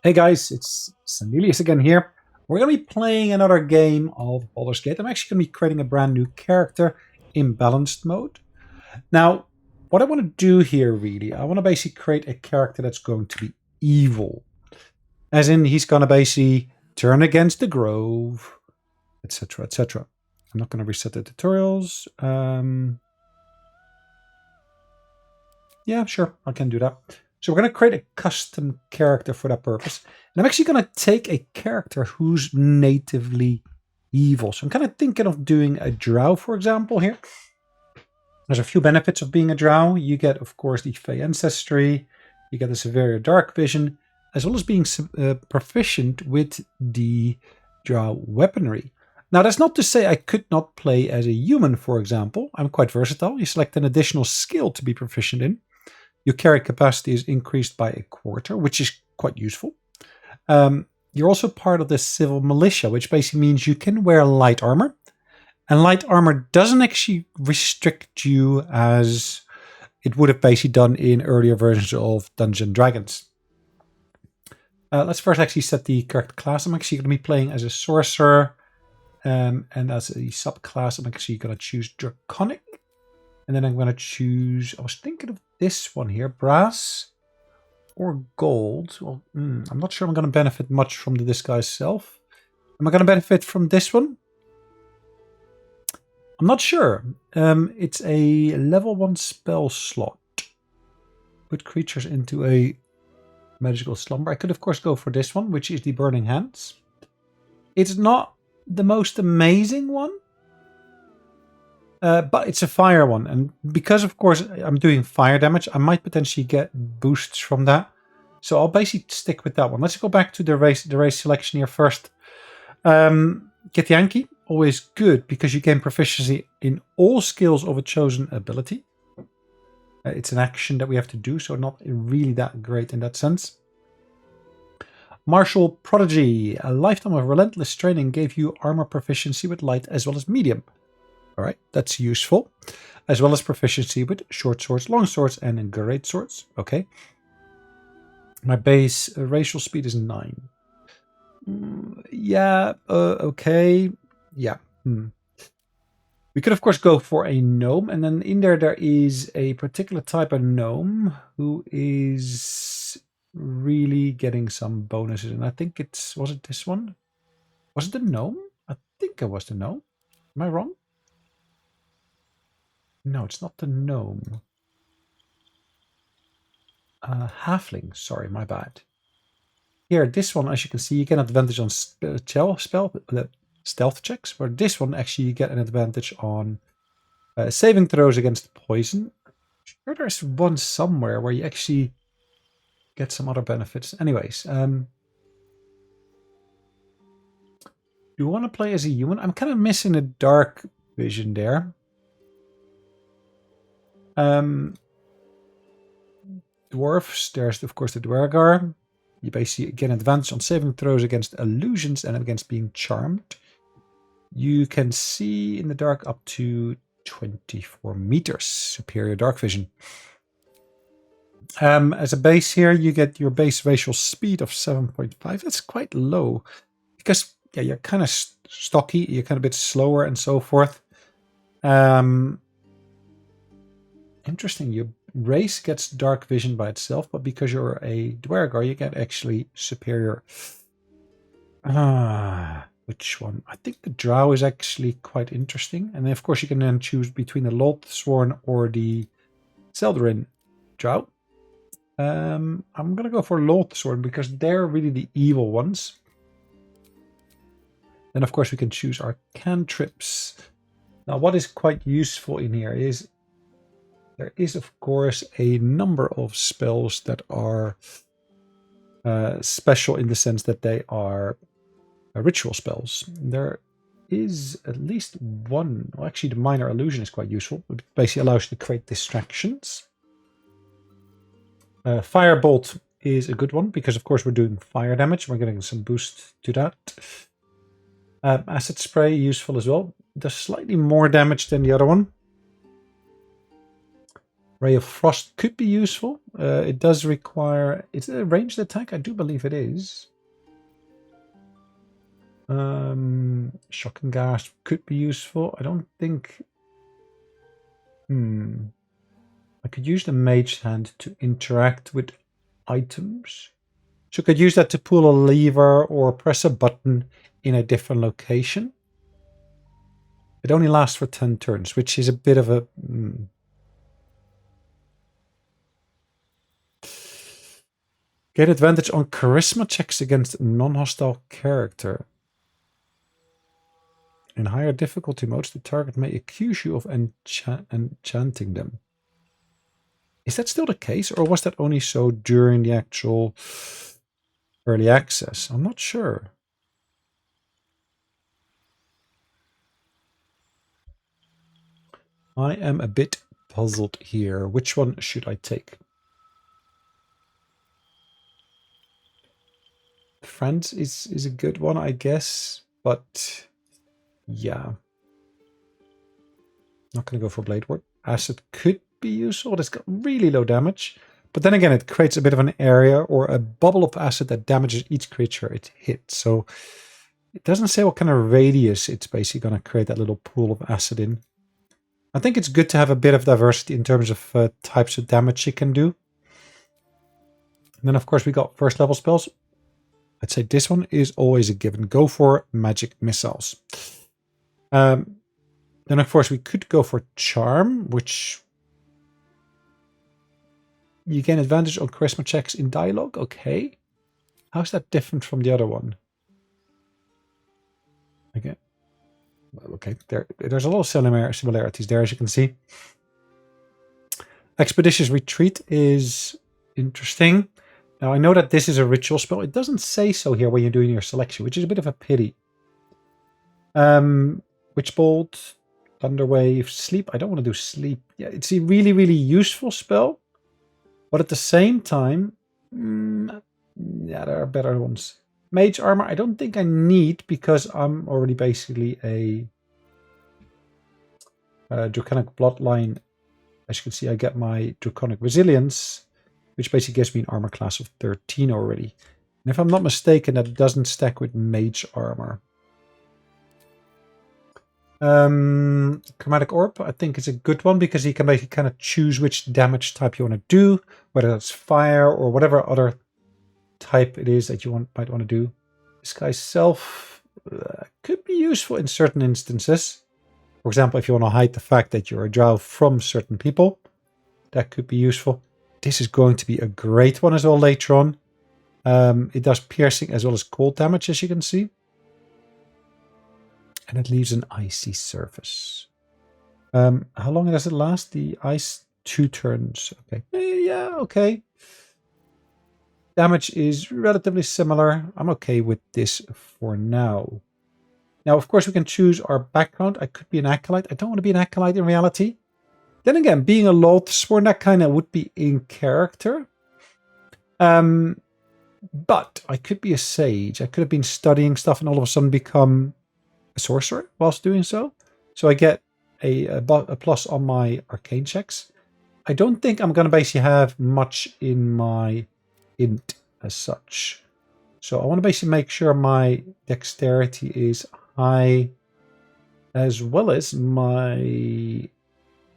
Hey guys, it's Sonelias again here. We're going to be playing another game of Baldur's Gate. I'm actually going to be creating a brand new character in balanced mode. Now, what I want to do here really, I want to basically create a character that's going to be evil. As in, he's going to basically turn against the Grove, etc., etc. I'm not going to reset the tutorials. Yeah, sure, I can do that. So we're going to create a custom character for that purpose. And I'm actually going to take a character who's natively evil. So I'm kind of thinking of doing a drow, for example, here. There's a few benefits of being a drow. You get, of course, the Fey ancestry. You get the superior dark vision, as well as being proficient with the drow weaponry. Now, that's not to say I could not play as a human, for example. I'm quite versatile. You select an additional skill to be proficient in. Your carry capacity is increased by a quarter, which is quite useful. You're also part of the civil militia, which basically means you can wear light armor. And light armor doesn't actually restrict you as it would have basically done in earlier versions of Dungeons and Dragons. Let's first actually set the correct class. I'm actually going to be playing as a sorcerer. And as a subclass, I'm actually going to choose Draconic. And then I'm going to choose, I was thinking of this one here, brass or gold. Well, I'm not sure I'm going to benefit much from the disguise self. Am I going to benefit from this one? I'm not sure. It's a level 1 spell slot. Put creatures into a magical slumber. I could, of course, go for this one, which is the Burning Hands. It's not the most amazing one. But it's a fire one, and because of course I'm doing fire damage, I might potentially get boosts from that. So I'll basically stick with that one. Let's go back to the race selection here first. Get Yankee, always good because you gain proficiency in all skills of a chosen ability. It's an action that we have to do, so not really that great in that sense. Martial Prodigy, a lifetime of relentless training gave you armor proficiency with light as well as medium. All right, that's useful, as well as proficiency with short swords, long swords, and great swords. Okay. My base racial speed is 9. Yeah, okay. Yeah. We could, of course, go for a gnome, and then in there is a particular type of gnome who is really getting some bonuses, and I think was it this one? Was it the gnome? I think it was the gnome. Am I wrong? No, it's not the gnome. Halfling. Sorry, my bad. Here, this one, as you can see, you get an advantage on stealth checks, where this one actually you get an advantage on saving throws against poison. I'm sure there's one somewhere where you actually get some other benefits. Anyways, do you want to play as a human? I'm kind of missing a dark vision there. Dwarfs, there's of course the Dwergar. You basically get an advantage on saving throws against illusions and against being charmed. You can see in the dark up to 24 meters. Superior dark vision. As a base here, you get your base racial speed of 7.5. That's quite low. Because, yeah, you're kind of stocky. You're kind of a bit slower and so forth. Interesting. Your race gets dark vision by itself, but because you're a Dwergar, you get actually superior. Which one? I think the Drow is actually quite interesting. And then, of course, you can then choose between the Loathsworn or the Seldarin Drow. I'm going to go for Loathsworn because they're really the evil ones. Then, of course, we can choose our cantrips. Now, what is quite useful in here is there is, of course, a number of spells that are special in the sense that they are ritual spells. There is at least one. Well, actually, the minor illusion is quite useful. It basically allows you to create distractions. Firebolt is a good one because, of course, we're doing fire damage. We're getting some boost to that. Acid spray, useful as well. Does slightly more damage than the other one. Ray of Frost could be useful. It does require... It's a ranged attack? I do believe it is. Shock and Gasp could be useful. I don't think... I could use the Mage Hand to interact with items. So I could use that to pull a lever or press a button in a different location. It only lasts for 10 turns, which is a bit of a... Gain advantage on charisma checks against non-hostile character. In higher difficulty modes, the target may accuse you of enchanting them. Is that still the case, or was that only so during the actual early access? I'm not sure. I am a bit puzzled here. Which one should I take? Friends is a good one, I guess, but yeah. Not going to go for Blade Ward. Acid could be useful. It's got really low damage. But then again, it creates a bit of an area or a bubble of acid that damages each creature it hits. So it doesn't say what kind of radius it's basically going to create that little pool of acid in. I think it's good to have a bit of diversity in terms of types of damage you can do. And then, of course, we got first level spells. I'd say this one is always a given. Go for magic missiles. Then, of course, we could go for Charm, which you gain advantage on charisma checks in dialogue. Okay. How's that different from the other one? Okay. Okay. There's a lot of similarities there, as you can see. Expeditious Retreat is interesting. Now, I know that this is a ritual spell. It doesn't say so here when you're doing your selection, which is a bit of a pity. Witch Bolt, Thunderwave, Sleep. I don't want to do Sleep. Yeah, it's a really, really useful spell. But at the same time, yeah, there are better ones. Mage Armor, I don't think I need because I'm already basically a Draconic Bloodline. As you can see, I get my Draconic Resilience, which basically gives me an armor class of 13 already. And if I'm not mistaken, that doesn't stack with Mage Armor. Chromatic Orb, I think is a good one because you can basically kind of choose which damage type you want to do, whether it's fire or whatever other type it is that you might want to do. Disguise Self could be useful in certain instances. For example, if you want to hide the fact that you're a drow from certain people, that could be useful. This is going to be a great one as well later on. It does piercing as well as cold damage, as you can see. And it leaves an icy surface. How long does it last? The ice, 2 turns. Okay. Yeah, okay. Damage is relatively similar. I'm okay with this for now. Now, of course, we can choose our background. I could be an acolyte. I don't want to be an acolyte in reality. Then again, being a Loathsworn, that kind of would be in character. But I could be a sage. I could have been studying stuff and all of a sudden become a sorcerer whilst doing so. So I get a plus on my arcane checks. I don't think I'm going to basically have much in my int as such. So I want to basically make sure my dexterity is high, as well as my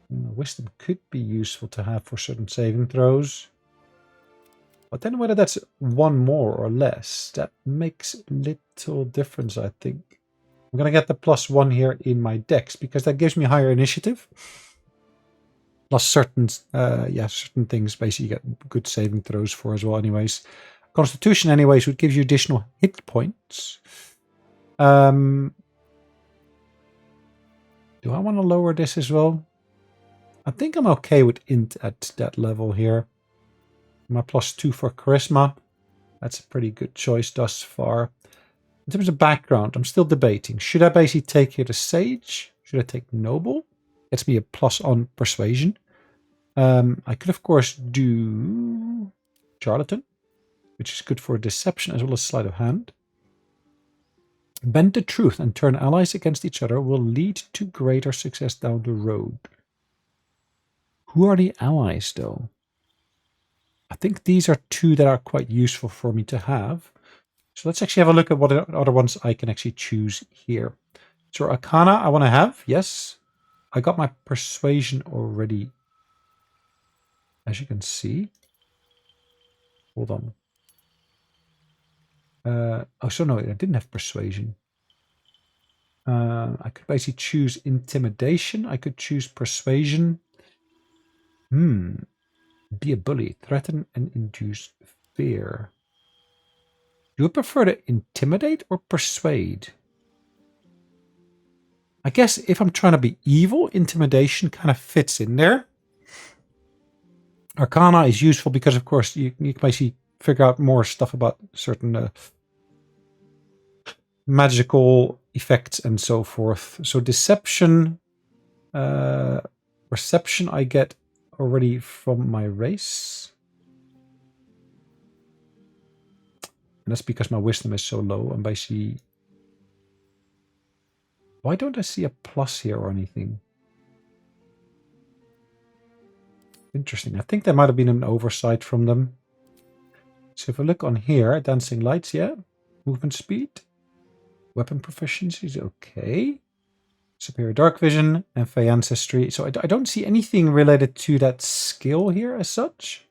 wisdom could be useful to have for certain saving throws. But then whether that's 1 more or less, that makes little difference, I think. I'm going to get the +1 here in my dex, because that gives me higher initiative. Plus certain things basically you get good saving throws for as well anyways. Constitution anyways would give you additional hit points. Do I want to lower this as well? I think I'm okay with int at that level here. My +2 for charisma. That's a pretty good choice thus far. In terms of background, I'm still debating. Should I basically take here the Sage? Should I take Noble? Gets me a plus on Persuasion. I could, of course, do Charlatan, which is good for Deception as well as Sleight of Hand. Bend the truth and turn allies against each other will lead to greater success down the road. Who are the allies, though? I think these are two that are quite useful for me to have. So let's actually have a look at what other ones I can actually choose here. So Arcana I want to have, yes. I got my Persuasion already, as you can see. Hold on. Oh, so no, I didn't have Persuasion. I could basically choose Intimidation. I could choose Persuasion. Be a bully. Threaten and induce fear. Do you prefer to intimidate or persuade? I guess if I'm trying to be evil, intimidation kind of fits in there. Arcana is useful because, of course, you can basically figure out more stuff about certain magical effects and so forth. So deception, perception I get already from my race. And that's because my wisdom is so low. I'm basically... Why don't I see a plus here or anything? Interesting. I think there might have been an oversight from them. So if I look on here, dancing lights, yeah. Movement speed. Weapon proficiency is okay. Superior dark vision and Fey ancestry. So I don't see anything related to that skill here as such.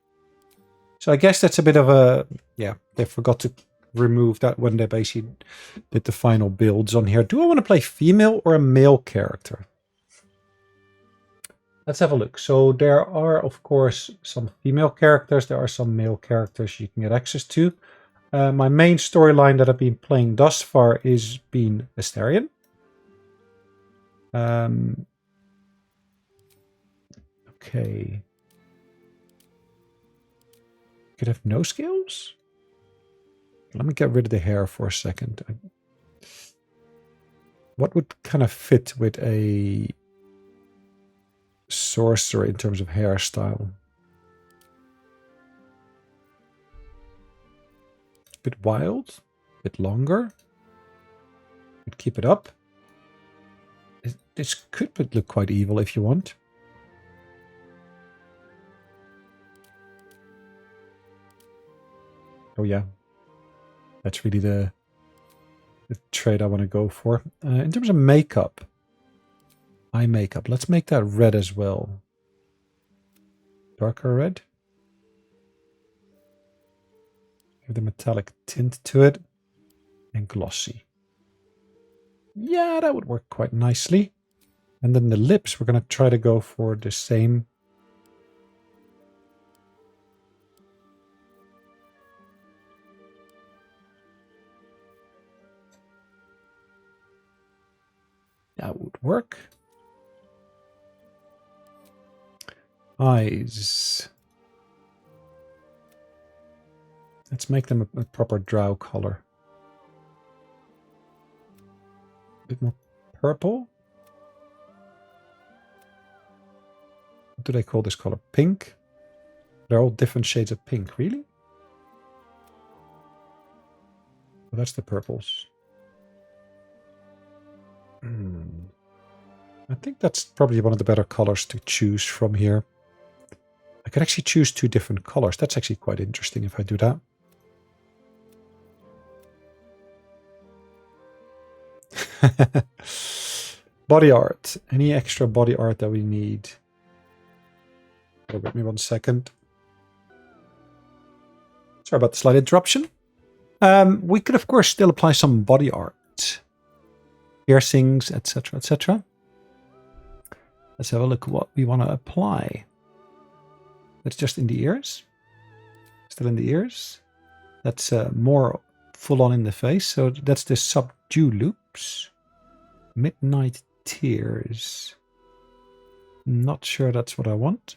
So I guess that's a bit of a... Yeah, they forgot to remove that when they basically did the final builds on here. Do I want to play female or a male character? Let's have a look. So there are, of course, some female characters. There are some male characters you can get access to. My main storyline that I've been playing thus far is being Astarion. Okay. Could have no skills? Let me get rid of the hair for a second. What would kind of fit with a sorcerer in terms of hairstyle? A bit wild, a bit longer. Could keep it up. This could look quite evil if you want. Oh yeah, that's really the trade I want to go for. In terms of makeup, eye makeup, let's make that red as well. Darker red. Give the metallic tint to it. And glossy. Yeah, that would work quite nicely. And then the lips, we're going to try to go for the same. That would work. Eyes. Let's make them a proper drow color. A bit more purple. What do they call this color? Pink? They're all different shades of pink, really? Well, that's the purples. I think that's probably one of the better colors to choose from here. I could actually choose two different colors. That's actually quite interesting if I do that. Body art. Any extra body art that we need? Bear with me 1 second. Sorry about the slight interruption. We could, of course, still apply some body art. Piercings, etc., etc. Let's have a look at what we want to apply. That's just in the ears. Still in the ears. That's more full on in the face. So that's the subdue loops. Midnight tears. Not sure that's what I want.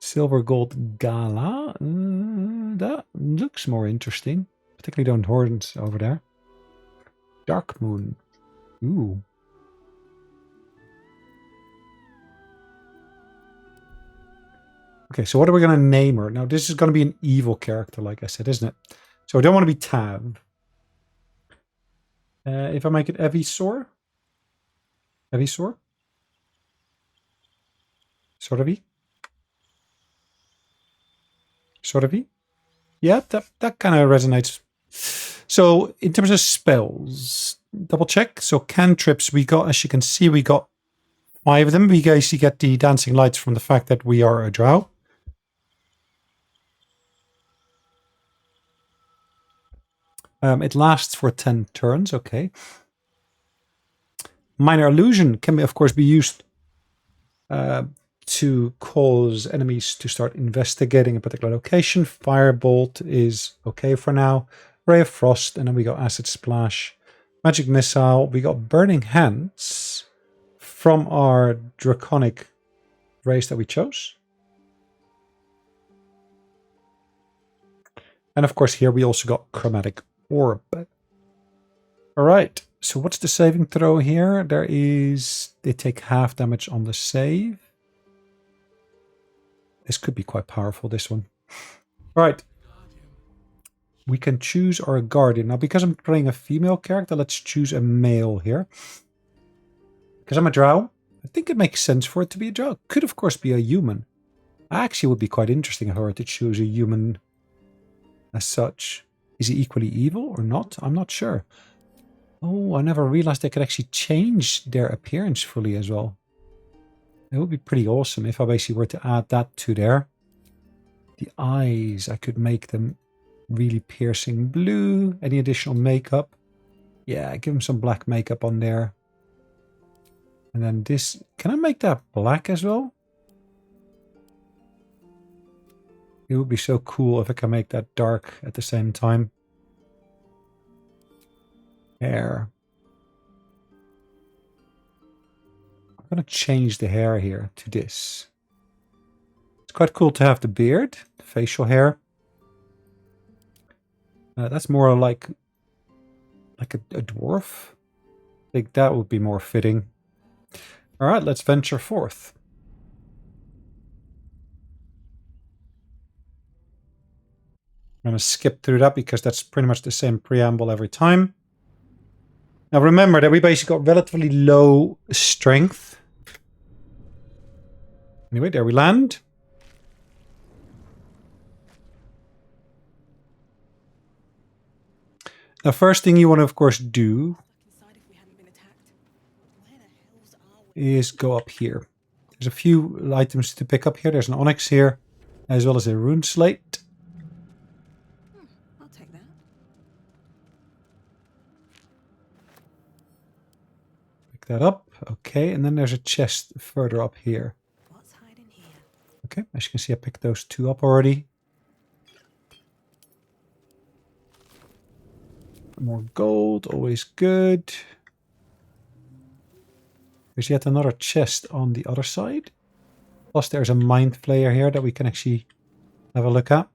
Silver gold gala. That looks more interesting. Particularly those horns over there. Dark moon. Ooh. Okay, so what are we going to name her? Now, this is going to be an evil character, like I said, isn't it? So we don't want to be Tav. If I make it Evisor? Evisor? Sort of. Sort of. Yeah, that kind of resonates. So in terms of spells, double check. So cantrips, we got, as you can see, we got 5 of them. We basically get the dancing lights from the fact that we are a drow. It lasts for 10 turns. Okay. Minor illusion can, of course, be used to cause enemies to start investigating a particular location. Firebolt is okay for now. Ray of Frost, and then we got Acid Splash. Magic Missile. We got Burning Hands from our Draconic race that we chose. And of course here we also got Chromatic Orb. Alright, so what's the saving throw here? There is... They take half damage on the save. This could be quite powerful, this one. Alright. We can choose our guardian. Now, because I'm playing a female character, let's choose a male here. Because I'm a drow, I think it makes sense for it to be a drow. Could, of course, be a human. Actually, it would be quite interesting if I were to choose a human as such. Is he equally evil or not? I'm not sure. Oh, I never realized they could actually change their appearance fully as well. It would be pretty awesome if I basically were to add that to there. The eyes, I could make them really piercing blue. Any additional makeup? Yeah, give them some black makeup on there. And then this, can I make that black as well? It would be so cool if I can make that dark at the same time. Hair. I'm going to change the hair here to this. It's quite cool to have the beard, the facial hair. That's more like a dwarf. I think that would be more fitting. All right, let's venture forth. I'm going to skip through that because that's pretty much the same preamble every time. Now remember that we basically got relatively low strength. Anyway, there we land. Now first thing you want to of course do is go up here. There's a few items to pick up here. There's an onyx here, as well as a rune slate. I'll take that. Pick that up. Okay, and then there's a chest further up here. What's hiding here? Okay, as you can see, I picked those 2 up already. More gold, always good. There's yet another chest on the other side. Plus there's a mind flayer here that we can actually have a look at.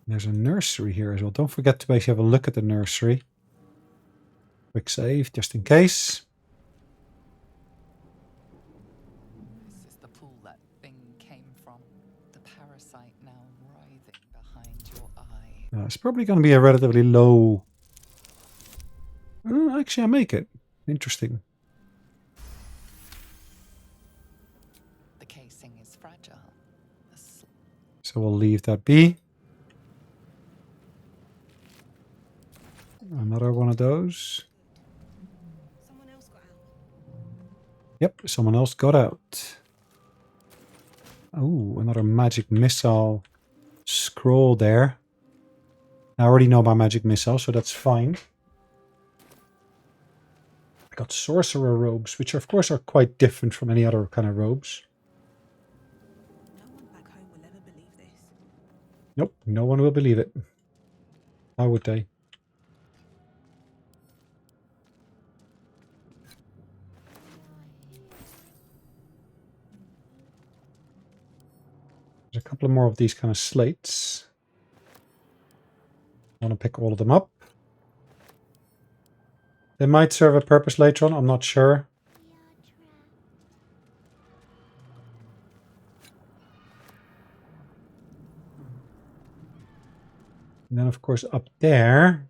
There's a nursery here as well. Don't forget to basically have a look at the nursery. Quick save, just in case. This is the pool that thing came from. The parasite now writhing behind your eye. It's probably going to be a relatively low... actually, I make it. Interesting. The casing is fragile. So we'll leave that be. Another one of those. Someone else got out. Yep, someone else got out. Oh, another magic missile scroll there. I already know my magic missile, so that's fine. I got sorcerer robes, which of course are quite different from any other kind of robes. No one back home will ever believe this. Nope, no one will believe it. How would they? There's a couple more of these kind of slates. I want to pick all of them up. They might serve a purpose later on, I'm not sure. And then of course up there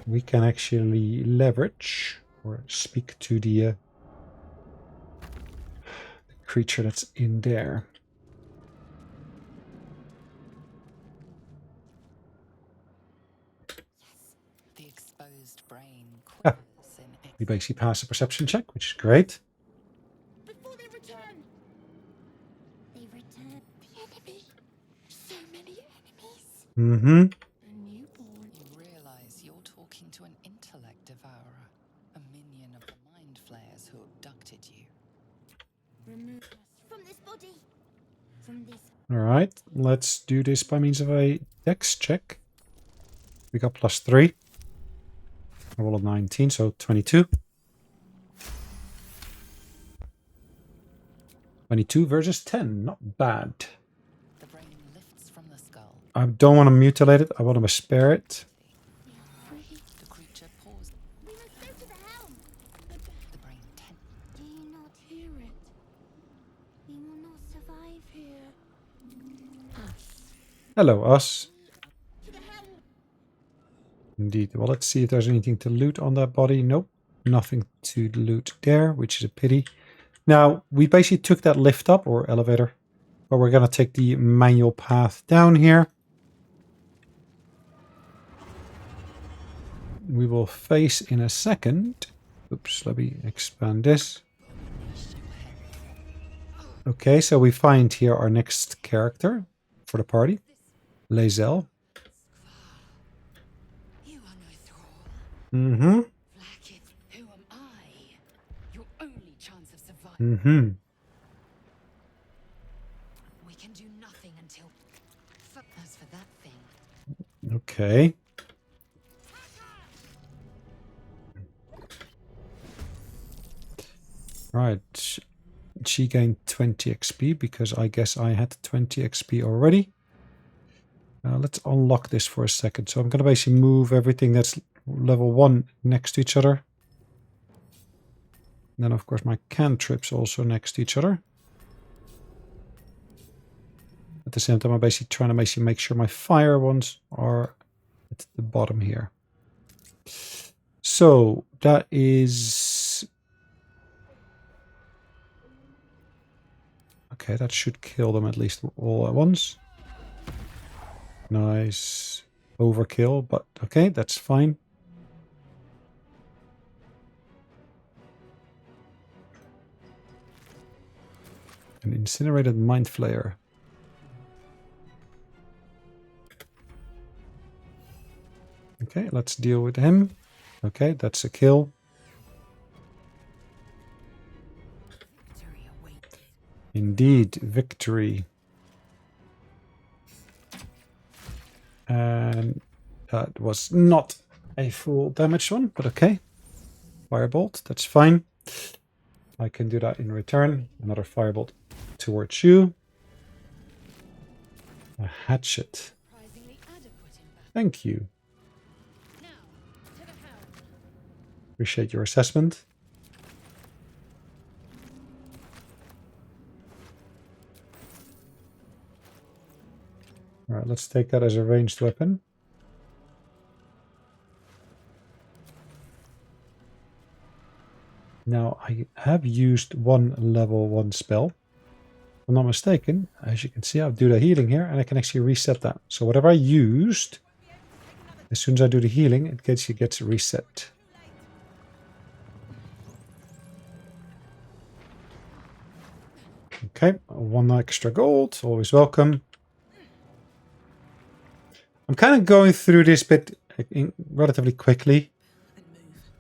we can actually leverage or speak to the creature that's in there. The exposed brain Ah, quivers in we basically pass a perception check, which is great. Before they return! They return. The enemy! So many enemies! Mm-hmm. A newborn. You realize you're talking to an intellect devourer, a minion of the mind flayers who abducted you. Remove us from this body! From this. Alright, let's do this by means of a dex check. We got +3. I rolled a 19, so 22. 22 versus 10, not bad. The brain lifts from the skull. I don't want to mutilate it, I want to spare it. We are free. The creature paws. We must go to the helm! The brain tenses. Do you not hear it? We will not survive here. Us. Hello, us. To the helm! Indeed. Well, let's see if there's anything to loot on that body. Nope. Nothing to loot there, which is a pity. Now, we basically took that lift up, or elevator. But we're going to take the manual path down here. We will face in a second. Oops, let me expand this. Okay, so we find here our next character for the party. Lae'Zel. You are no thrall. Mm-hmm. Blackett, who am I? Your only chance of survival. Mm-hmm. We can do nothing until. As for that thing. Okay. Right. She gained 20 XP because I guess I had 20 XP already. Let's unlock this for a second. So I'm going to basically move everything that's level 1 next to each other. And then, of course, my cantrips also next to each other. At the same time, I'm basically trying to make sure my fire ones are at the bottom here. So that is... Okay, that should kill them at least all at once. Nice. Overkill, but okay, that's fine. An incinerated mind flayer. Okay, let's deal with him. Okay, that's a kill. Victory awaits. Indeed, victory. And that was not a full damage one, but okay. Firebolt, that's fine. I can do that in return. Another firebolt towards you. A hatchet. Surprisingly adequate in battle. Thank you. Now, to the helm. Appreciate your assessment. Alright, let's take that as a ranged weapon. Now, I have used one level 1 spell. If I'm not mistaken, as you can see, I'll do the healing here, and I can actually reset that. So whatever I used, as soon as I do the healing, it gets reset. Okay, 1 extra gold, always welcome. I'm kind of going through this bit relatively quickly,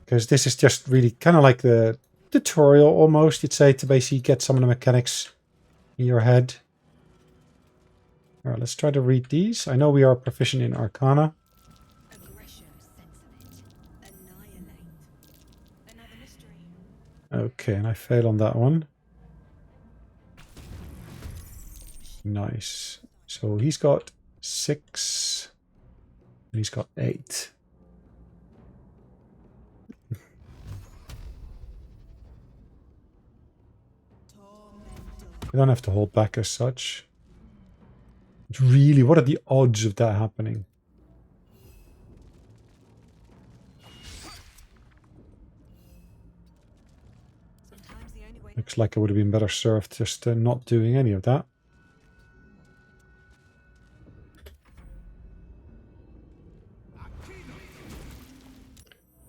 because this is just really kind of like the tutorial almost, you'd say, to basically get some of the mechanics in your head. Alright, let's try to read these. I know we are proficient in Arcana. Aggression, sense of it. Annihilate. Another mystery. Okay, and I fail on that one. Nice. So he's got 6. And he's got 8. We don't have to hold back as such. Really, what are the odds of that happening? Looks like I would have been better served just not doing any of that.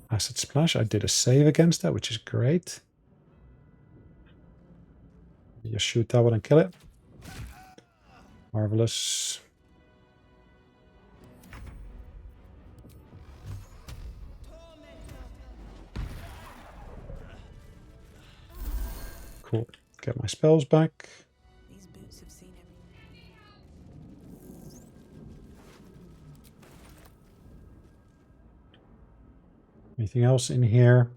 Acid Splash. I did a save against that, which is great. Just shoot that one and kill it. Marvelous. Cool. Get my spells back. These boots have seen everything. Anything else in here?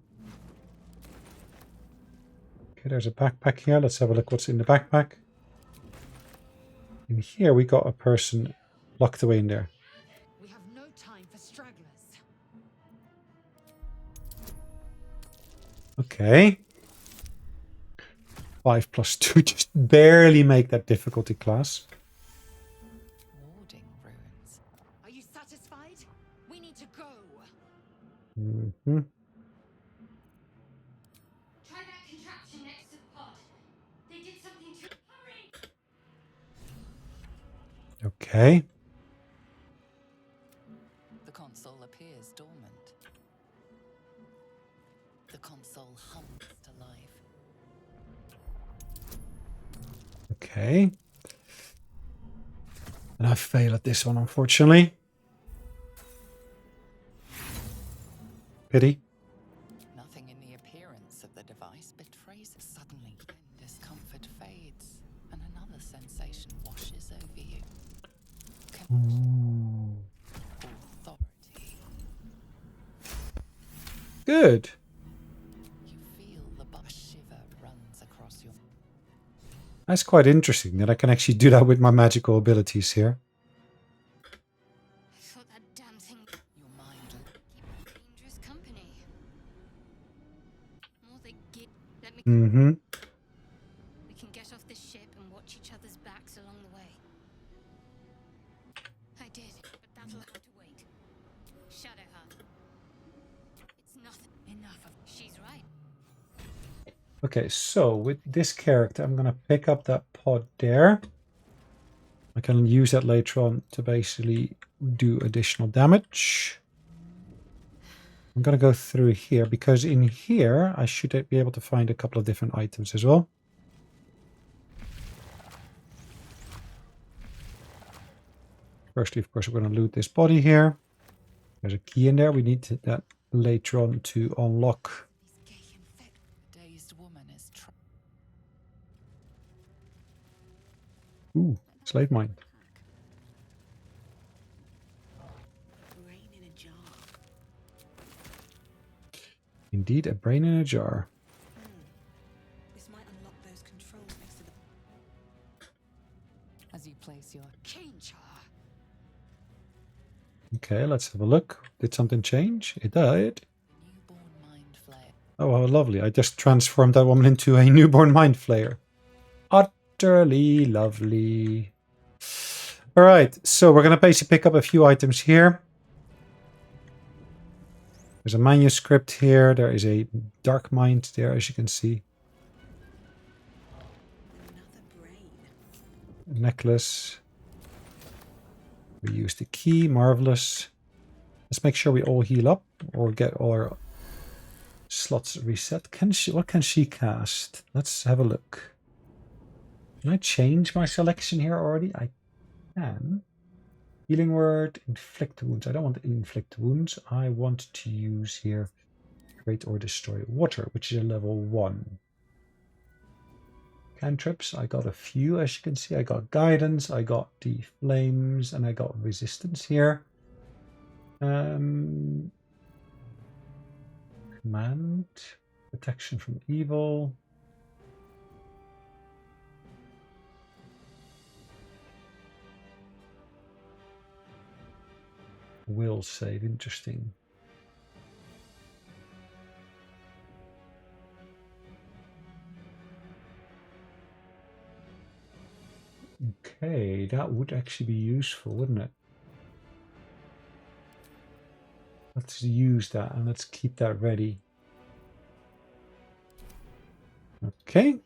Okay, there's a backpack here. Let's have a look what's in the backpack. In here we got a person locked away in there. We have no time for stragglers. Okay. 5 plus 2 just barely make that difficulty class. Warding ruins. Are you satisfied? We need to go. Mm-hmm. Try that contraption next to the pod. They did something to... Hurry! Okay. The console appears dormant. The console hums to life. Okay. And I fail at this one, unfortunately. Pity. Nothing in the appearance of the device betrays it. Suddenly, discomfort fades, and another sensation washes over you. Ooh. Authority. Good. You feel the shiver runs across your... That's quite interesting that I can actually do that with my magical abilities here. I thought that damn thing... Your mind... Keep dangerous company. More they get... Let me... Mm-hmm. We can get off this ship and watch each other's backs along the way. I did, but that'll have to wait. Shadowheart. It's nothing. Enough of... She's right. Okay, so with this character, I'm going to pick up that pod there. I can use that later on to basically do additional damage. I'm going to go through here because in here I should be able to find a couple of different items as well. Firstly, of course, we're going to loot this body here. There's a key in there. We need that later on to unlock. Dazed woman is... Ooh, slave mine. Brain in a jar. Indeed, a brain in a jar. This might unlock those controls next to the... As you place your change jar. Okay, let's have a look. Did something change? It did. Newborn mind flare. Oh, how lovely. I just transformed that woman into a newborn mind flayer. Utterly lovely. All right, so we're going to basically pick up a few items here. There's a manuscript here. There is a dark mind there, as you can see. Another brain. A necklace. We use the key. Marvelous. Let's make sure we all heal up or get all our slots reset. What can she cast? Let's have a look. Can I change my selection here already? I can. Healing word, inflict wounds. I don't want to inflict wounds. I want to use here create or destroy water, which is a level 1. Cantrips, I got a few, as you can see. I got guidance, I got the flames, and I got resistance here. Command, protection from evil. Will save, interesting. Okay, that would actually be useful, wouldn't it? Let's use that and let's keep that ready. Okay.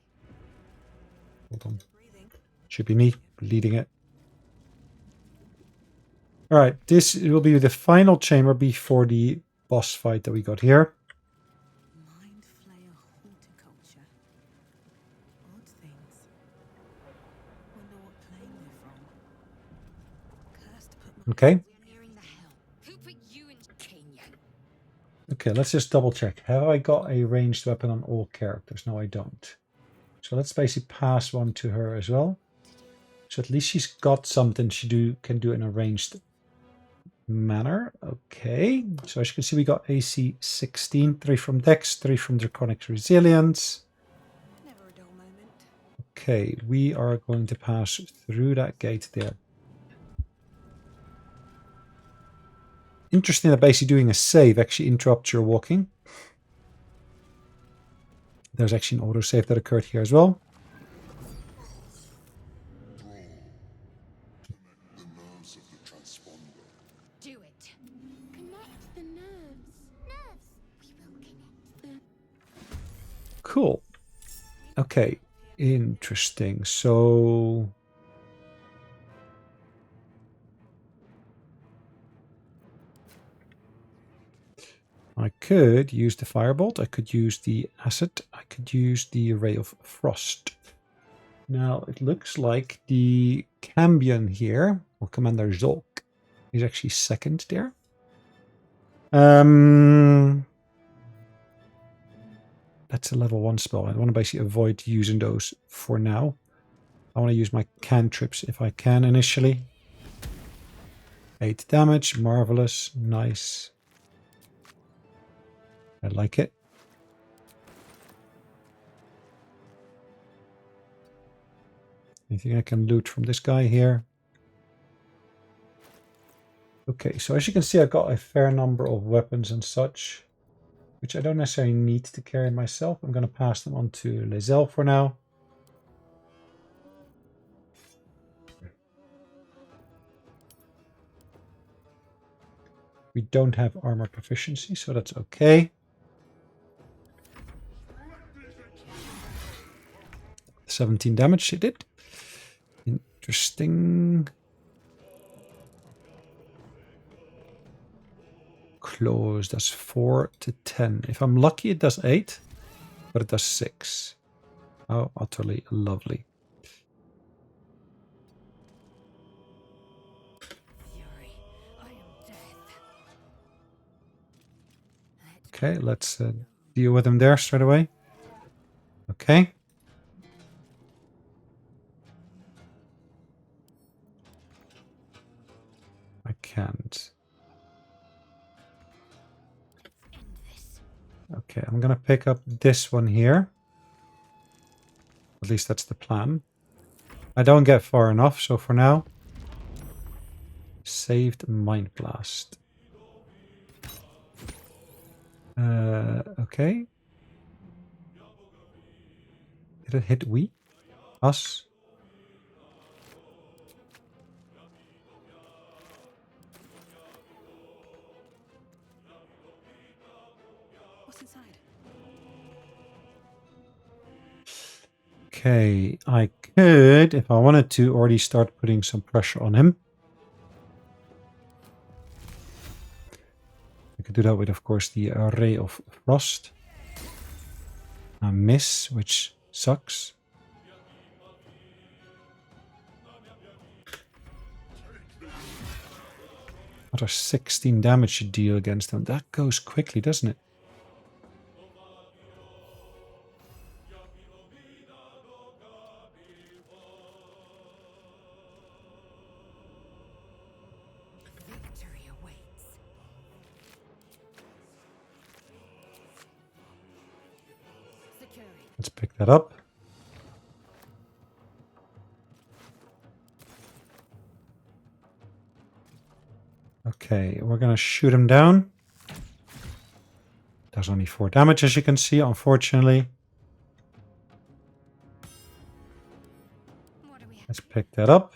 Hold on. Breathing. Should be me leading it. Alright, this will be the final chamber before the boss fight that we got here. Mind flayer horticulture. Odd things. Wonder what plane they're from. Cursed to put my Okay. We're nearing the Helm. Who put you in Kenya? Okay, let's just double check. Have I got a ranged weapon on all characters? No, I don't. So let's basically pass one to her as well. So at least she's got something she can do in a ranged manner. Okay. So as you can see, we got AC 16, 3 from Dex, 3 from Draconic Resilience. Never a dull moment. Okay, we are going to pass through that gate there. Interesting that basically doing a save actually interrupts your walking. There's actually an autosave that occurred here as well. Do it. Connect the nerves. Nerves. We will connect them. Cool. Okay, interesting. So I could use the Firebolt, I could use the Acid, I could use the Ray of Frost. Now, it looks like the Cambion here, or Commander Zolk, is actually second there. That's a level 1 spell. I want to basically avoid using those for now. I want to use my cantrips if I can initially. 8 damage, marvelous, nice. I like it. Anything I can loot from this guy here? Okay, so as you can see, I've got a fair number of weapons and such, which I don't necessarily need to carry myself. I'm going to pass them on to Lae'Zel for now. We don't have armor proficiency, so that's okay. 17 damage she did. Interesting. Close, that's 4 to 10. If I'm lucky, it does 8, but it does 6. Oh, utterly lovely. Fury, I am death. Okay, let's deal with him there straight away. Okay. I can't. Okay, I'm gonna pick up this one here. At least that's the plan. I don't get far enough, so for now, saved Mind Blast. Okay. Did it hit we? Us? What's inside? Okay, I could, if I wanted to, already start putting some pressure on him. I could do that with, of course, the Ray of Frost. I miss, which sucks. Another 16 damage to deal against him. That goes quickly, doesn't it? Victory awaits. Securing. Let's pick that up. Okay, we're gonna shoot him down. Does only 4 damage, as you can see, unfortunately. What do we have? Let's pick that up.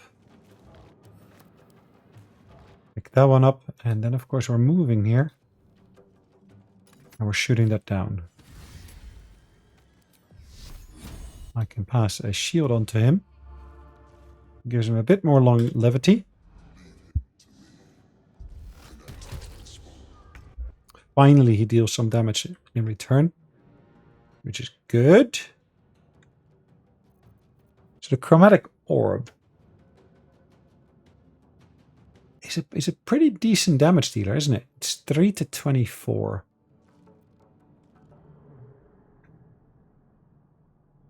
Pick that one up, and then of course we're moving here. And we're shooting that down. I can pass a shield onto him. Gives him a bit more longevity. Finally, he deals some damage in return, which is good. So the chromatic orb is a pretty decent damage dealer, isn't it? It's 3 to 24.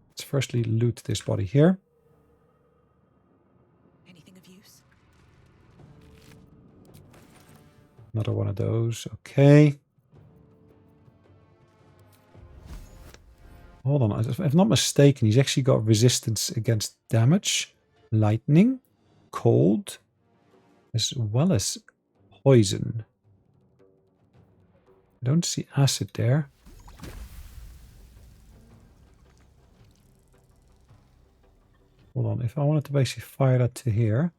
Let's firstly loot this body here. Anything of use? Another one of those. Okay. Hold on. If I'm not mistaken, he's actually got resistance against damage, lightning, cold, as well as poison. I don't see acid there. Hold on. If I wanted to basically fire that to here.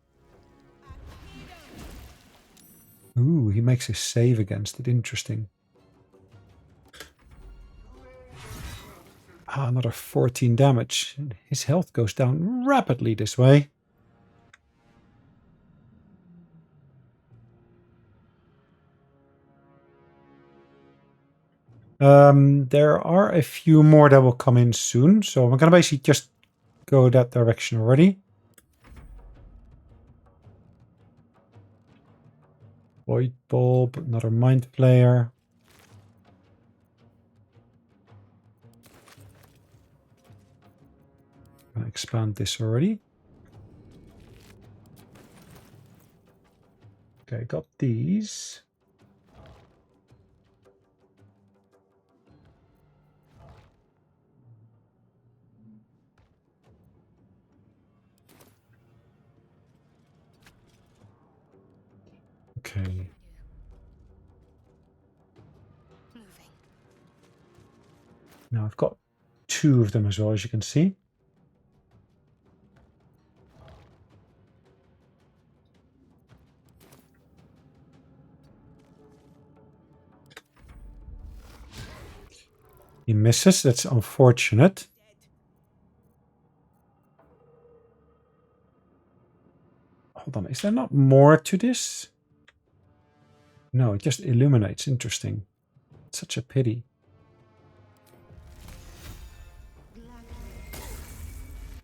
Ooh, he makes a save against it. Interesting. Ah, another 14 damage. His health goes down rapidly this way. There are a few more that will come in soon. So I'm going to basically just go that direction already. Void Bulb, another Mind Player. I'm going to expand this already. Okay, got these. Okay. Now I've got 2 of them as well, as you can see. He misses. That's unfortunate. Hold on. Is there not more to this? No, it just illuminates. Interesting. Such a pity.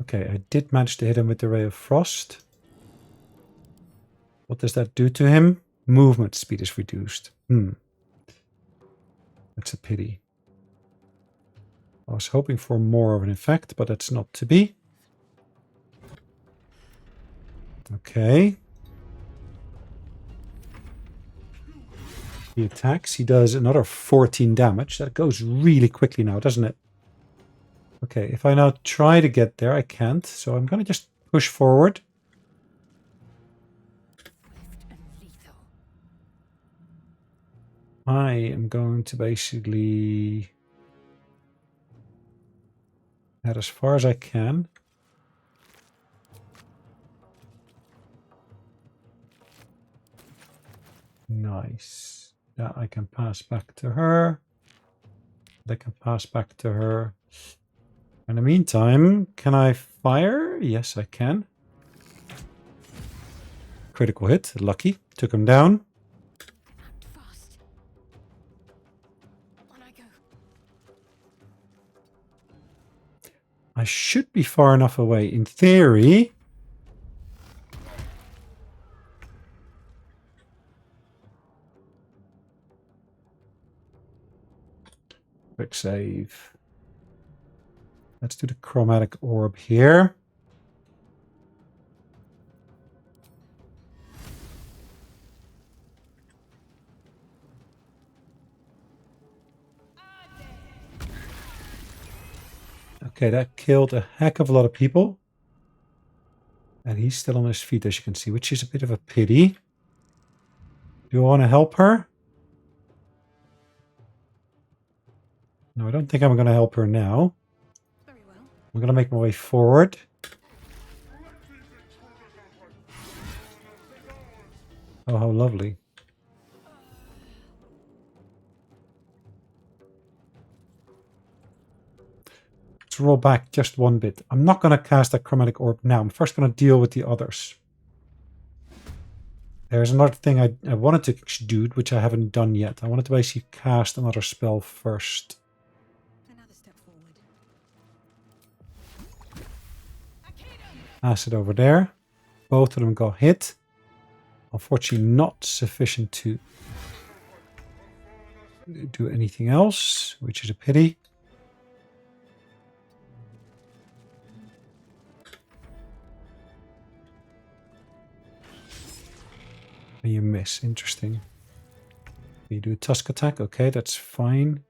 Okay, I did manage to hit him with the Ray of Frost. What does that do to him? Movement speed is reduced. That's a pity. I was hoping for more of an effect, but that's not to be. Okay. He attacks. He does another 14 damage. That goes really quickly now, doesn't it? Okay, if I now try to get there, I can't. So I'm going to just push forward. I am going to basically head as far as I can. Nice. Yeah, I can pass back to her. I can pass back to her. In the meantime, can I fire? Yes, I can. Critical hit. Lucky. Took him down. Fast. On I go. I should be far enough away. In theory. Quick save. Let's do the chromatic orb here. Okay, that killed a heck of a lot of people. And he's still on his feet, as you can see, which is a bit of a pity. Do I want to help her? No, I don't think I'm going to help her now. Very well. I'm going to make my way forward. Oh, how lovely. Let's roll back just one bit. I'm not going to cast that chromatic orb now. I'm first going to deal with the others. There's another thing I wanted to do, which I haven't done yet. I wanted to basically cast another spell first. Another step forward. Pass it over there. Both of them got hit. Unfortunately, not sufficient to do anything else, which is a pity. You miss. Interesting. You do a tusk attack. Okay, that's fine.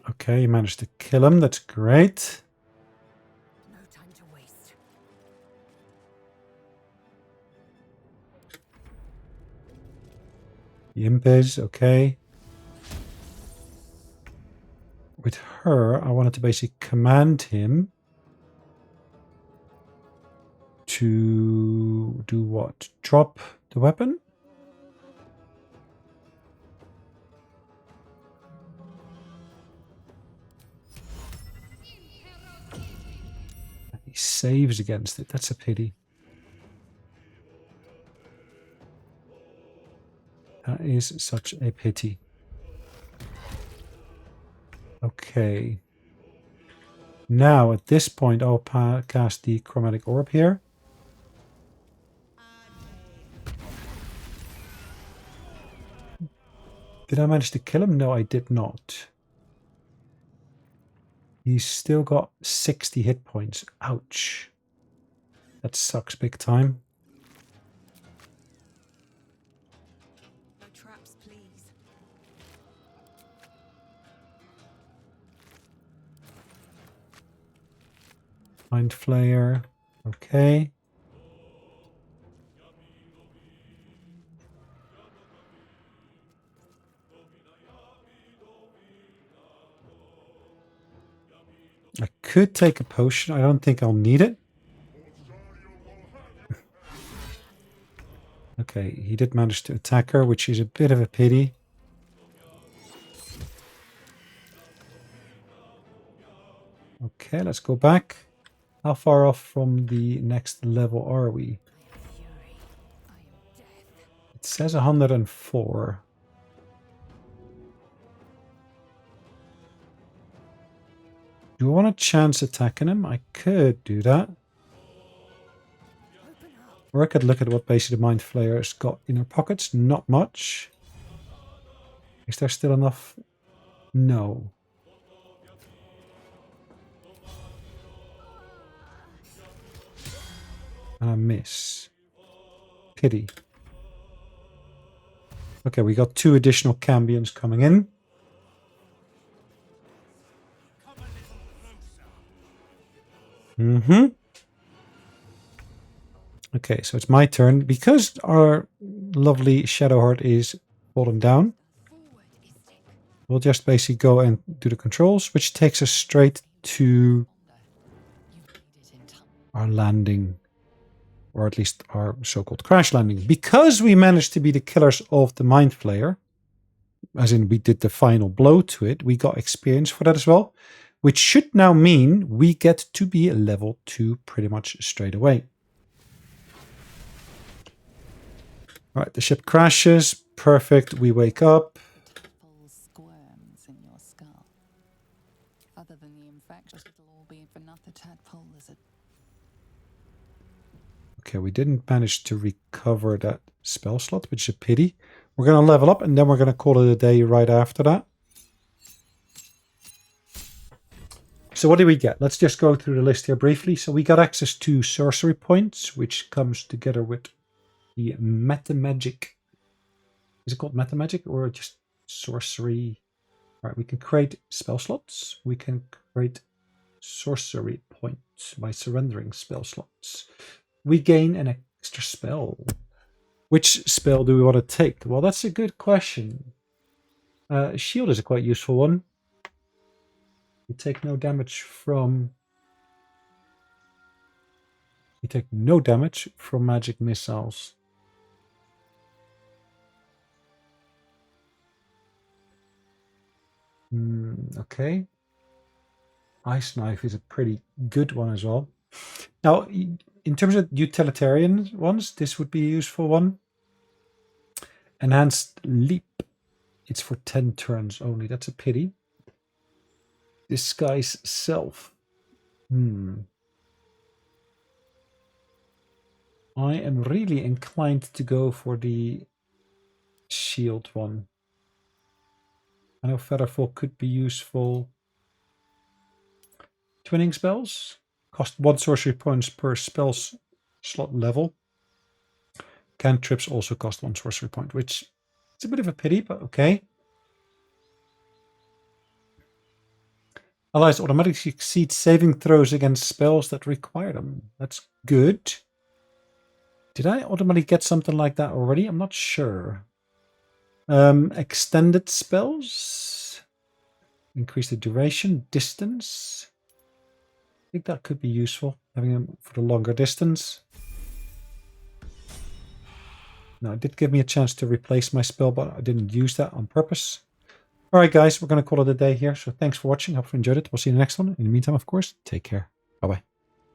Okay, you managed to kill him. That's great. No time to waste. The imp is okay. With her, I wanted to basically command him to do what? Drop the weapon? He saves against it. That's a pity. That is such a pity. Okay. Now, at this point, I'll cast the chromatic orb here. Did I manage to kill him? No, I did not. He's still got 60 hit points. Ouch. That sucks big time. No traps, please. Mind Flayer. Okay. I could take a potion. I don't think I'll need it. Okay, he did manage to attack her, which is a bit of a pity. Okay, let's go back. How far off from the next level are we? It says 104. Do I want a chance attacking him? I could do that. Or I could look at what basically the Mind Flayer's got in her pockets. Not much. Is there still enough? No. And I miss. Pity. Okay, we got 2 additional cambions coming in. Mm-hmm. Okay, so it's my turn. Because our lovely Shadowheart is fallen down, we'll just basically go and do the controls, which takes us straight to our landing. Or at least our so-called crash landing. Because we managed to be the killers of the Mind Flayer, as in we did the final blow to it, we got experience for that as well. Which should now mean we get to be level 2 pretty much straight away. Alright, the ship crashes. Perfect. We wake up. Full squirms in your skull. Other than the infection, it'll all be for nothing. Tadpole lizard. Okay, we didn't manage to recover that spell slot, which is a pity. We're going to level up and then we're going to call it a day right after that. So what do we get? Let's just go through the list here briefly. So we got access to sorcery points, which comes together with the meta magic. Is it called meta magic or just sorcery? All right, we can create spell slots. We can create sorcery points by surrendering spell slots. We gain an extra spell. Which spell do we want to take? Well, that's a good question. Shield is a quite useful one. You take no damage from... You take no damage from magic missiles. Okay. Ice Knife is a pretty good one as well. Now, in terms of utilitarian ones, this would be a useful one. Enhanced Leap. It's for 10 turns only. That's a pity. Disguise Self. I am really inclined to go for the shield one. I know Featherfall could be useful. Twinning spells. Cost 1 sorcery points per spell slot level. Cantrips also cost 1 sorcery point, which is a bit of a pity, but okay. Allies automatically succeed saving throws against spells that require them. That's good. Did I automatically get something like that already? I'm not sure. Extended spells. Increase the duration, distance. I think that could be useful, having them for the longer distance. No, it did give me a chance to replace my spell, but I didn't use that on purpose. Alright guys, we're going to call it a day here. So thanks for watching. Hope you enjoyed it. We'll see you in the next one. In the meantime, of course, take care. Bye-bye.